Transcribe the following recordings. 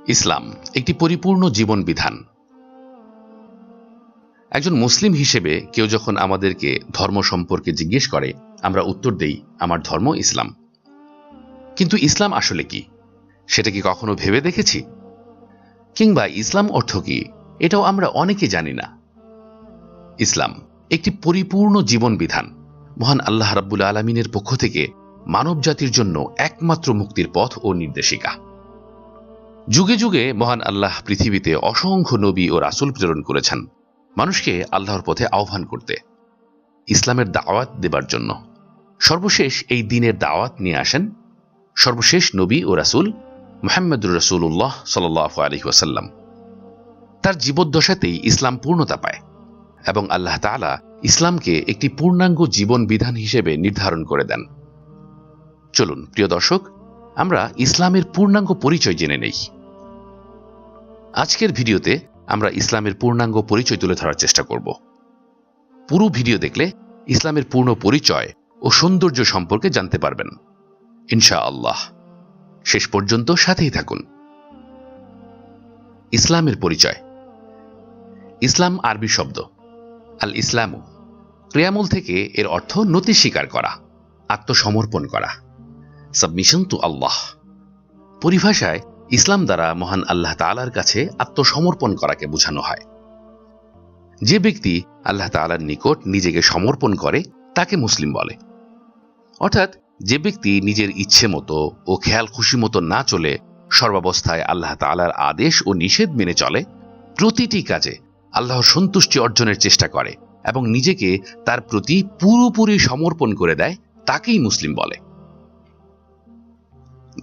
ইসলাম একটি পরিপূর্ণ জীবন বিধান। একজন মুসলিম হিসেবে কেউ যখন আমাদেরকে ধর্ম সম্পর্কে জিজ্ঞেস করে, আমরা উত্তর দেই, আমার ধর্ম ইসলাম। কিন্তু ইসলাম আসলে কি, সেটা কি কখনো ভেবে দেখেছি? কিংবা ইসলাম অর্থ কি, এটাও আমরা অনেকে জানি না। ইসলাম একটি পরিপূর্ণ জীবন বিধান, মহান আল্লাহ রাব্বুল আলামিনের পক্ষ থেকে মানব জাতির জন্য একমাত্র মুক্তির পথ ও নির্দেশিকা। যুগে যুগে মহান আল্লাহ পৃথিবীতে অসংখ্য নবী ও রাসূল প্রেরণ করেছেন মানুষকে আল্লাহর পথে আহ্বান করতে, ইসলামের দাওয়াত দেবার জন্য। সর্বশেষ এই দ্বীনের দাওয়াত নিয়ে আসেন সর্বশেষ নবী ও রাসূল মুহাম্মদুর রাসূলুল্লাহ সাল্লাল্লাহু আলাইহি ওয়াসাল্লাম। তার জীবদ্দশাতেই ইসলাম পূর্ণতা পায় এবং আল্লাহ তাআলা ইসলামকে একটি পূর্ণাঙ্গ জীবন বিধান হিসেবে নির্ধারণ করে দেন। চলুন প্রিয় দর্শক, আমরা ইসলামের পূর্ণাঙ্গ পরিচয় জেনে নেই। আজকের ভিডিওতে আমরা ইসলামের পূর্ণাঙ্গ পরিচয় তুলে ধরার চেষ্টা করব। পুরো ভিডিও দেখলে ইসলামের পূর্ণ পরিচয় ও সৌন্দর্য সম্পর্কে জানতে পারবেন ইনশাআল্লাহ। শেষ পর্যন্ত সাথেই থাকুন। ইসলামের পরিচয়। ইসলাম আরবি শব্দ আল ইসলামু, ক্রিয়ামূল থেকে এর অর্থ নতি স্বীকার করা, আত্মসমর্পণ করা, সাবমিশন টু আল্লাহ। পরিভাষায় ইসলাম দ্বারা মহান আল্লাহ তাআলার কাছে আত্মসমর্পণ করাকে বোঝানো হয়। যে ব্যক্তি আল্লাহ তাআলার নিকট নিজেকে সমর্পণ করে তাকে মুসলিম বলে। অর্থাৎ যে ব্যক্তি নিজের ইচ্ছে মতো ও খেয়াল খুশি মতো না চলে সর্বাবস্থায় আল্লাহ তাআলার আদেশ ও নিষেধ মেনে চলে, প্রতিটি কাজে আল্লাহর সন্তুষ্টি অর্জনের চেষ্টা করে এবং নিজেকে তার প্রতি পুরোপুরি সমর্পণ করে দেয়, তাকেই মুসলিম বলে।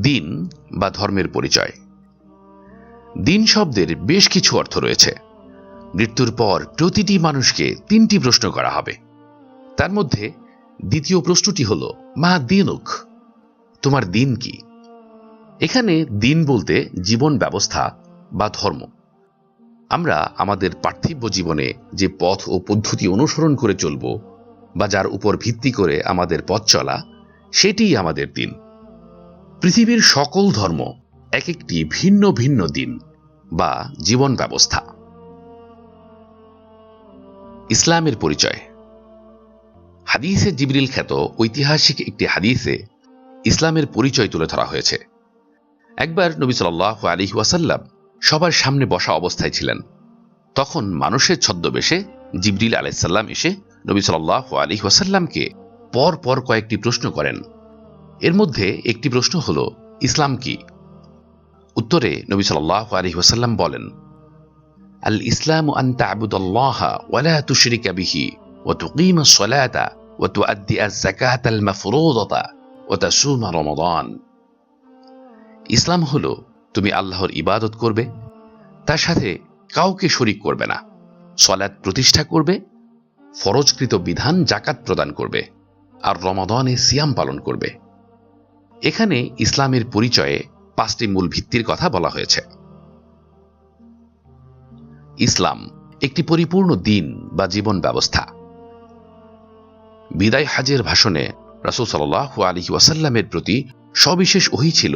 দ্বীন বা ধর্মের পরিচয়। দ্বীন শব্দের বেশ কিছু অর্থ রয়েছে। মৃত্যুর পর প্রতিটি মানুষকে তিনটি প্রশ্ন করা হবে। তার মধ্যে দ্বিতীয় প্রশ্নটি হল, মা দীনুক, তোমার দ্বীন কি? এখানে দ্বীন বলতে জীবন ব্যবস্থা বা ধর্ম। আমরা আমাদের পার্থিব জীবনে যে পথ ও পদ্ধতি অনুসরণ করে চলব বা যার উপর ভিত্তি করে আমাদের পথ চলা, সেটিই আমাদের দ্বীন। পৃথিবীর সকল ধর্ম এক একটি ভিন্ন ভিন্ন দ্বীন বা জীবন ব্যবস্থা। ইসলামের পরিচয়। হাদিসে জিবরিল খ্যাত ঐতিহাসিক একটি হাদিসে ইসলামের পরিচয় তুলে ধরা হয়েছে। একবার নবী সাল্লাল্লাহু আলাইহি ওয়াসাল্লাম সবার সামনে বসা অবস্থায় ছিলেন। তখন মানুষের ছদ্মবেশে জিবরিল আলাইহিস সালাম এসে নবী সাল্লাল্লাহু আলাইহি ওয়াসাল্লামকে পর পর কয়েকটি প্রশ্ন করেন। এর মধ্যে একটি প্রশ্ন হল, ইসলাম কি? উত্তরে নবী সাল্লাল্লাহু আলাইহি ওয়াসাল্লাম বলেন, আল ইসলামু আন তা'বুদাল্লাহা ওয়া লা তুশরিকা বিহি ওয়া তুকিমাস সালাতা ওয়া তুআদ্দিয়াজ যাকাতাল মাফরুদাতা ওয়া তাসুমা রমাদান। ইসলাম হলো তুমি আল্লাহর ইবাদত করবে, তার সাথে কাউকে শরীক করবে না, সালাত প্রতিষ্ঠা করবে, ফরজকৃত বিধান যাকাত প্রদান করবে, আর রমাদানে সিয়াম পালন করবে। এখানে ইসলামের পরিচয়ে পাঁচটি মূল ভিত্তির কথা বলা হয়েছে। ইসলাম একটি পরিপূর্ণ দ্বীন বা জীবন ব্যবস্থা। বিদায় হাজের ভাষণে রাসূল সাল্লাল্লাহু আলাইহি ওয়াসাল্লামের প্রতি সবিশেষ ওহী ছিল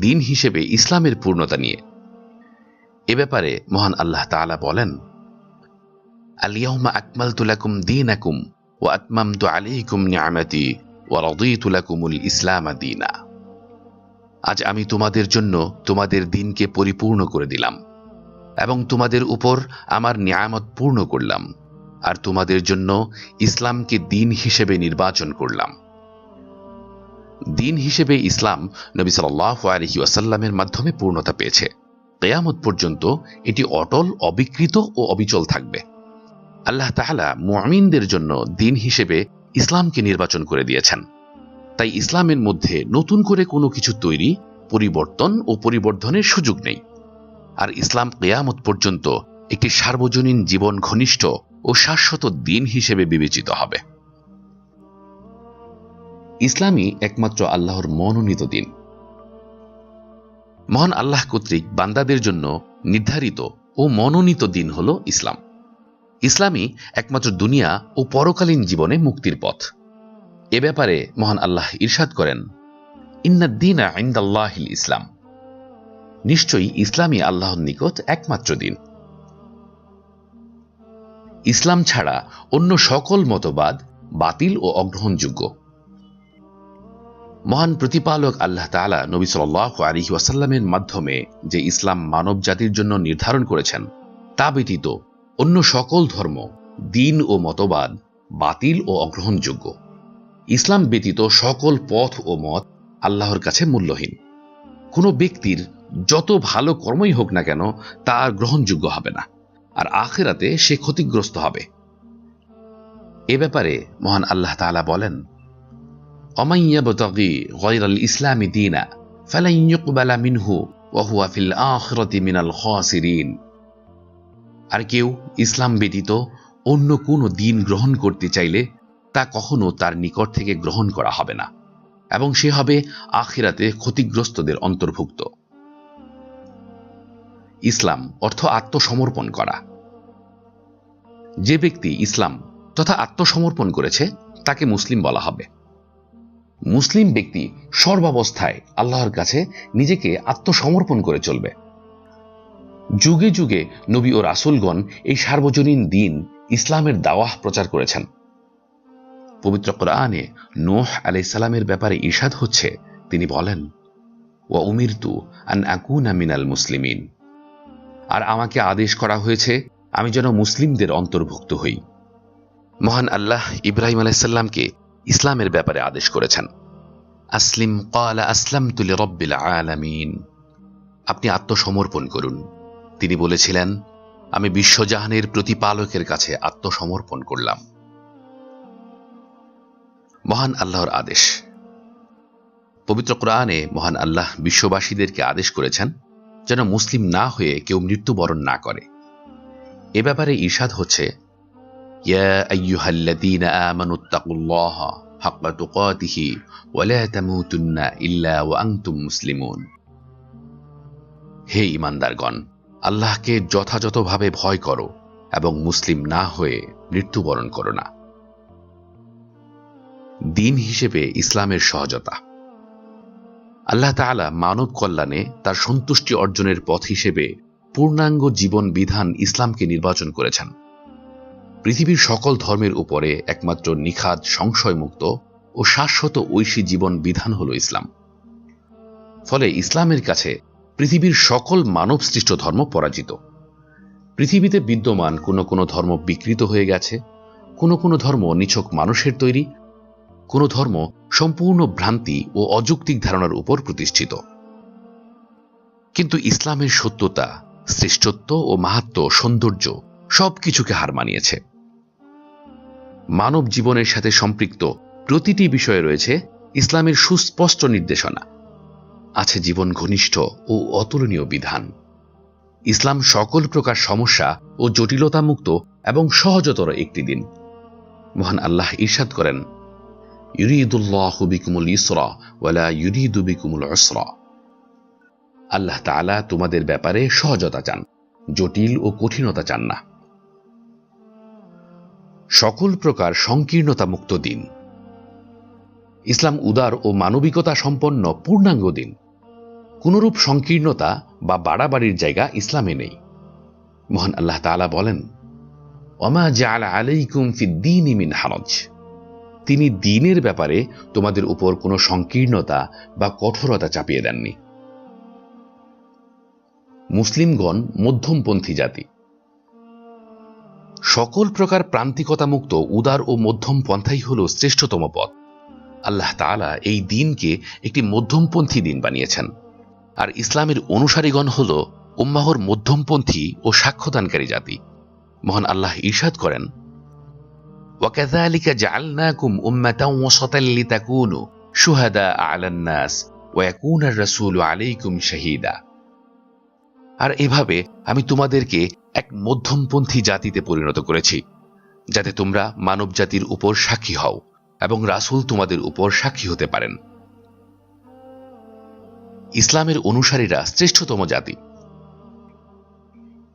দ্বীন হিসেবে ইসলামের পূর্ণতা নিয়ে। এ ব্যাপারে মহান আল্লাহ তাআলা বলেন, আল ইয়াউমা আকমালতু লাকুম দীনাকুম ওয়া আতমামতু আলাইকুম নি'মাতি ওয়া রাদিতু লাকুমুল ইসলাম দীনা। আজ আমি তোমাদের জন্য তোমাদের দ্বীনকে পরিপূর্ণ করে দিলাম এবং তোমাদের উপর আমার নিয়ামত পূর্ণ করলাম, আর তোমাদের জন্য ইসলামকে দ্বীন হিসেবে নির্বাচন করলাম। দ্বীন হিসেবে ইসলাম নবী সাল্লাল্লাহু আলাইহি ওয়াসাল্লামের মাধ্যমে পূর্ণতা পেয়েছে। কিয়ামত পর্যন্ত এটি অটল, অবিকৃত ও অবিচল থাকবে। আল্লাহ তাআলা মুমিনদের জন্য দ্বীন হিসেবে ইসলামকে নির্বাচন করে দিয়েছেন। তাই ইসলামের মধ্যে নতুন করে কোনো কিছু তৈরি, পরিবর্তন ও পরিবর্ধনের সুযোগ নেই। আর ইসলাম কিয়ামত পর্যন্ত একটি সার্বজনীন জীবন ঘনিষ্ঠ ও শাশ্বত দ্বীন হিসেবে বিবেচিত হবে। ইসলামই একমাত্র আল্লাহর মনোনীত দ্বীন। মহান আল্লাহ কর্তৃক বান্দাদের জন্য নির্ধারিত ও মনোনীত দ্বীন হল ইসলাম। ইসলামই একমাত্র দুনিয়া ও পরকালীন জীবনে মুক্তির পথ। এ ব্যাপারে মহান আল্লাহ ইরশাদ করেন, ইন্নাদ দীনা ইনদাল্লাহিল ইসলাম। নিশ্চয়ই ইসলামই আল্লাহর নিকট একমাত্র দিন। ইসলাম ছাড়া অন্য সকল মতবাদ বাতিল ও অগ্রহণযোগ্য। মহান প্রতিপালক আল্লাহ তাআলা নবী সাল্লাল্লাহু আলাইহি ওয়াসাল্লামের মাধ্যমে যে ইসলাম মানব জাতির জন্য নির্ধারণ করেছেন তা ব্যতীত অন্য সকল ধর্ম, দিন ও মতবাদ বাতিল ও অগ্রহণযোগ্য। ইসলাম ব্যতীত সকল পথ ও মত আল্লাহর কাছে মূল্যহীন। কোনো ব্যক্তির যত ভালো কর্মই হোক না কেন তা আর গ্রহণযোগ্য হবে না, আর আখিরাতে সে ক্ষতিগ্রস্ত হবে। এ ব্যাপারে মহান আল্লাহ তাআলা বলেন, ومن يبتغي غير الإسلام دينا فلن يقبل منه وهو في الآخرة من الخاسرين। আর কেউ ইসলাম ব্যতীত অন্য কোনো দিন গ্রহণ করতে চাইলে তা কখনো তার নিকট থেকে গ্রহণ করা হবে না, এবং সে হবে আখিরাতে ক্ষতিগ্রস্তদের অন্তর্ভুক্ত। ইসলাম অর্থ আত্মসমর্পণ করা। যে ব্যক্তি ইসলাম তথা আত্মসমর্পণ করেছে তাকে মুসলিম বলা হবে। মুসলিম ব্যক্তি সর্বাবস্থায় আল্লাহর কাছে নিজেকে আত্মসমর্পণ করে চলবে। যুগে যুগে নবী ও রাসূলগণ এই সার্বজনীন দিন ইসলামের দাওয়াহ প্রচার করেছেন। পবিত্র কোরআনে নূহ আলাইহিস সালামের ব্যাপারে ইরশাদ হচ্ছে, তিনি বলেন, ওয়া উমিরতু আন আকুনা মিনাল মুসলিমিন। আর আমাকে আদেশ করা হয়েছে আমি যেন মুসলিমদের অন্তর্ভুক্ত হই। মহান আল্লাহ ইব্রাহিম আলাইহিস সালামকে ইসলামের ব্যাপারে আদেশ করেছেন, আসলিম ক্বালা আসলামতু লিরাব্বিল আলামিন। আপনি আত্মসমর্পণ করুন। তিনি বলেছিলেন, আমি বিশ্বজাহানের প্রতিপালকের কাছে আত্মসমর্পণ করলাম। মহান আল্লাহর আদেশ। পবিত্র কোরআনে মহান আল্লাহ বিশ্ববাসীদেরকে আদেশ করেছেন যেন মুসলিম না হয়ে কেউ মৃত্যুবরণ না করে। এ ব্যাপারে ইরশাদ হচ্ছে, ইয়া আইয়ুহাল্লাযীনা আমানুত্তাকুল্লাহা হাক্কা তুকাতিহি ওয়া লা তামুতুন্না ইল্লা ওয়া আনতুম মুসলিমুন। হে ঈমানদারগণ, আল্লাহকে যথাযথভাবে ভয় করো এবং মুসলিম না হয়ে মৃত্যুবরণ করো না। দিন হিসেবে ইসলামের সহজতা। আল্লাহ তাআলা মানব কল্যাণে তার সন্তুষ্টি অর্জনের পথ হিসেবে পূর্ণাঙ্গ জীবন বিধান ইসলামকে নির্বাচন করেছেন। পৃথিবীর সকল ধর্মের উপরে একমাত্র নিখাদ, সংশয়মুক্ত ও শাশ্বত ঐশী জীবন বিধান হল ইসলাম। ফলে ইসলামের কাছে পৃথিবীর সকল মানব সৃষ্ট ধর্ম পরাজিত। পৃথিবীতে বিদ্যমান কোনো কোনো ধর্ম বিকৃত হয়ে গেছে, কোনো কোনো ধর্ম নিছক মানুষের তৈরি, কোনো ধর্ম সম্পূর্ণ ভ্রান্তি ও অযৌক্তিক ধারণার উপর প্রতিষ্ঠিত। কিন্তু ইসলামের সত্যতা, শ্রেষ্ঠত্ব ও মাহাত্ম্য, সৌন্দর্য সবকিছুকে হার মানিয়েছে। মানব জীবনের সাথে সম্পৃক্ত প্রতিটি বিষয়ে রয়েছে ইসলামের সুস্পষ্ট নির্দেশনা, আছে জীবন ঘনিষ্ঠ ও অতুলনীয় বিধান। ইসলাম সকল প্রকার সমস্যা ও জটিলতা মুক্ত এবং সহজতর একটি দিন। মহান আল্লাহ ইরশাদ করেন, ইউরিদুল্লাহু বিকুমুল ইসরা ওয়া লা ইউরিদু বিকুমুল উসরা। আল্লাহ তাআলা তোমাদের ব্যাপারে সহজতা চান, জটিল ও কঠিনতা চান না। সকল প্রকার সংকীর্ণতা মুক্ত দিন। ইসলাম উদার ও মানবিকতা সম্পন্ন পূর্ণাঙ্গ দিন। কোনরূপ সংকীর্ণতা বা বাড়াবাড়ির জায়গা ইসলামে নেই। মহান আল্লাহ তাআলা বলেন, ওয়ামা জাআলা আলাইকুম ফিদ-দীনি মিন হারাজ। তিনি দ্বীনের ব্যাপারে তোমাদের উপর কোনো সংকীর্ণতা বা কঠোরতা চাপিয়ে দেননি। মুসলিমগণ মধ্যমপন্থী জাতি। সকল প্রকার প্রান্তিকতা মুক্ত উদার ও মধ্যম পন্থাই হল শ্রেষ্ঠতম পথ। আল্লাহ তাআলা এই দিনকে একটি মধ্যমপন্থী দিন বানিয়েছেন, আর ইসলামের অনুসারীগণ হল উম্মাহর মধ্যমপন্থী ও সাক্ষ্যদানকারী জাতি। মহান আল্লাহ ইরশাদ করেন, ওয়াকাযালিকা জাআলনাকুম উম্মাতান ওয়াসাতান লিতাকুনু শুহাদাআ আলান নাস ওয়া ইয়াকুনার রাসূলু আলাইকুম শাহীদা। আর এভাবে আমি তোমাদেরকে এক মধ্যমপন্থী জাতিতে পরিণত করেছি, যাতে তোমরা মানব জাতির উপর সাক্ষী হও এবং রাসূল তোমাদের উপর সাক্ষী হতে পারেন। ইসলামের অনুসারীরা শ্রেষ্ঠতম জাতি।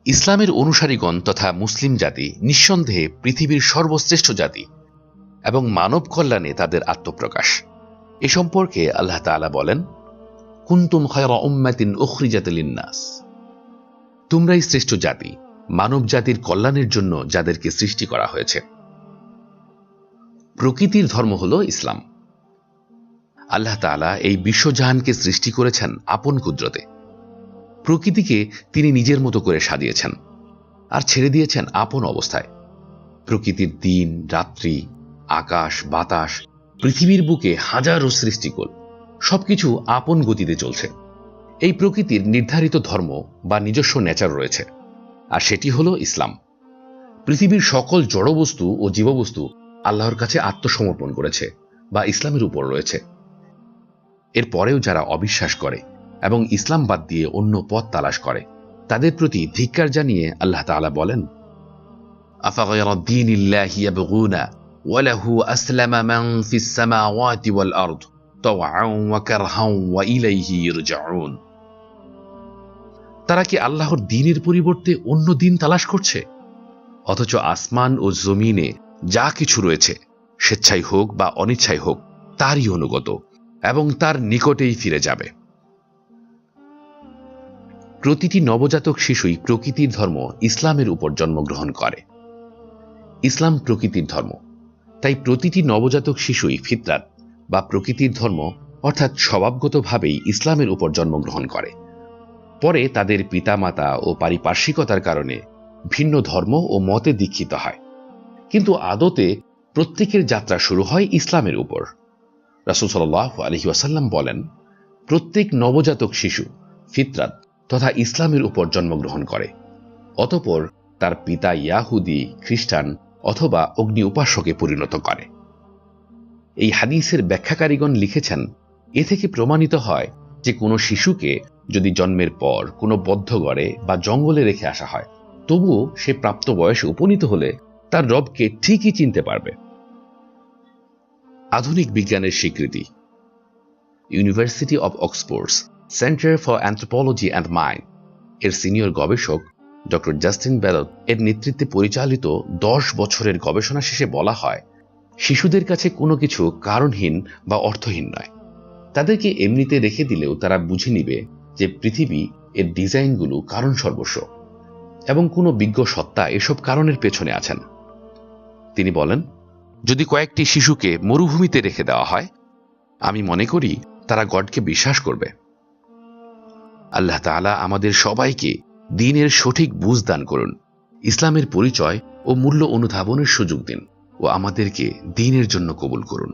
ইসলামের অনুসারীগণ তথা মুসলিম জাতি নিঃসন্দেহে পৃথিবীর সর্বশ্রেষ্ঠ জাতি এবং মানব কল্যাণে তাদের আত্মপ্রকাশ। এ সম্পর্কে আল্লাহ তাআলা বলেন, কুনতুম খায়রা উম্মাতিন উখরিজাত লিন-নাস, তোমরাই শ্রেষ্ঠ জাতি, মানব জাতির কল্যাণের জন্য যাদেরকে সৃষ্টি করা হয়েছে। প্রকৃতির ধর্ম হল ইসলাম। আল্লাহ তাআলা এই বিশ্বজাহানকে সৃষ্টি করেছেন আপন কুদরতে। প্রকৃতিকে তিনি নিজের মতো করে সাজিয়েছেন আর ছেড়ে দিয়েছেন আপন অবস্থায়। প্রকৃতির দিন রাত্রি, আকাশ বাতাস, পৃথিবীর বুকে হাজারো সৃষ্টিকোল সবকিছু আপন গতিতে চলছে। এই প্রকৃতির নির্ধারিত ধর্ম বা নিজস্ব নেচার রয়েছে, আর সেটি হলো ইসলাম। পৃথিবীর সকল জড়বস্তু ও জীববস্তু আল্লাহর কাছে আত্মসমর্পণ করেছে বা ইসলামের উপর রয়েছে। এরপরেও যারা অবিশ্বাস করে এবং ইসলাম বাদ দিয়ে অন্য পথ তালাশ করে, তাদের প্রতি ধিক্কার জানিয়ে আল্লাহ তাআলা বলেন, আফাগায়রা দীনিল্লাহি ইয়াবগুনা ওয়া লাহু আসলামা মান ফিস সামাওয়াতি ওয়াল আরদ তাওআন ওয়া কারহান ওয়া ইলাইহি ইরজাউন। তারা কি আল্লাহর দ্বীনের পরিবর্তে অন্য দ্বীন তালাশ করছে, অথচ আসমান ও জমিনে যা কিছু রয়েছে স্বেচ্ছাই হোক বা অনিচ্ছাই হোক তারই অনুগত এবং তার নিকটেই ফিরে যাবে। প্রতিটি নবজাতক শিশুই প্রকৃতির ধর্ম ইসলামের উপর জন্মগ্রহণ করে। ইসলাম প্রকৃতির ধর্ম, তাই প্রতিটি নবজাতক শিশুই ফিতরাত বা প্রকৃতির ধর্ম অর্থাৎ স্বভাবগতভাবেই ইসলামের উপর জন্মগ্রহণ করে। পরে তাদের পিতামাতা ও পারিপার্শ্বিকতার কারণে ভিন্ন ধর্ম ও মতে দীক্ষিত হয়, কিন্তু আদতে প্রত্যেকের যাত্রা শুরু হয় ইসলামের উপর। রাসূল সাল্লাল্লাহু আলাইহি ওয়াসাল্লাম বলেন, প্রত্যেক নবজাতক শিশু ফিতরাত তথা ইসলামের উপর জন্মগ্রহণ করে, অতঃপর তার পিতা ইয়াহুদি, খ্রিস্টান অথবা অগ্নি উপাসকে পরিণত করে। এই হাদিসের ব্যাখ্যাকারীগণ লিখেছেন, এ থেকে প্রমাণিত হয় যে কোনো শিশুকে যদি জন্মের পর কোনো বদ্ধঘরে বা জঙ্গলে রেখে আসা হয়, তবুও সে প্রাপ্ত বয়সে উপনীত হলে তার রবকে ঠিকই চিনতে পারবে। আধুনিক বিজ্ঞানের স্বীকৃতি। University of Oxford's centre for anthropology and mind এর সিনিয়র গবেষক ডক্টর জাস্টিন বেলট এর নেতৃত্বে পরিচালিত 10 বছরের গবেষণা শেষে বলা হয়, শিশুদের কাছে কোনো কিছু কারণহীন বা অর্থহীন নয়। তাদেরকে এমনিতে রেখে দিলেও তারা বুঝে নিবে যে পৃথিবী এর ডিজাইনগুলো কারণ সর্বস্ব এবং কোনো বিজ্ঞ সত্তা এসব কারণের পেছনে আছেন। তিনি বলেন, যদি কয়েকটি শিশুকে মরুভূমিতে রেখে দেওয়া হয়, আমি মনে করি তারা গডকে বিশ্বাস করবে। আল্লাহ তাআলা আমাদের সবাইকে দ্বীনের সঠিক বুঝ দান করুন, ইসলামের পরিচয় ও মূল্য অনুধাবনের সুযোগ দিন ও আমাদেরকে দ্বীনের জন্য কবুল করুন।